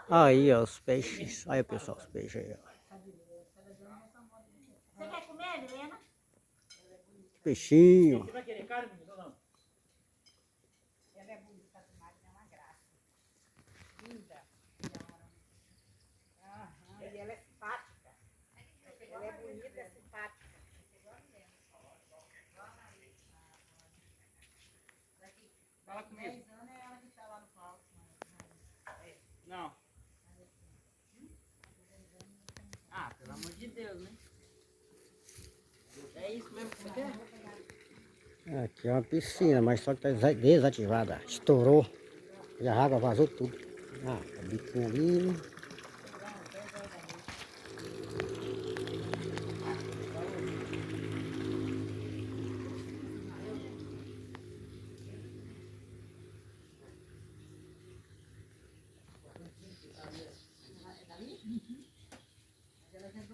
Aí, ó, os peixes. Aí, pessoal, os peixes aí, ó. Você quer comer, Milena? Peixinho. Você vai querer carne, ou não? Ela é bonita demais, é uma graça. Linda. Aham, e ela é simpática. Ela é bonita e simpática. Fala comigo. 10 anos é ela que está lá no palco. Não. Ah, pelo amor de Deus, né? É isso mesmo que você quer? Aqui é uma piscina, mas só que tá desativada. Estourou. E a água vazou tudo. Ah, a biquinha ali.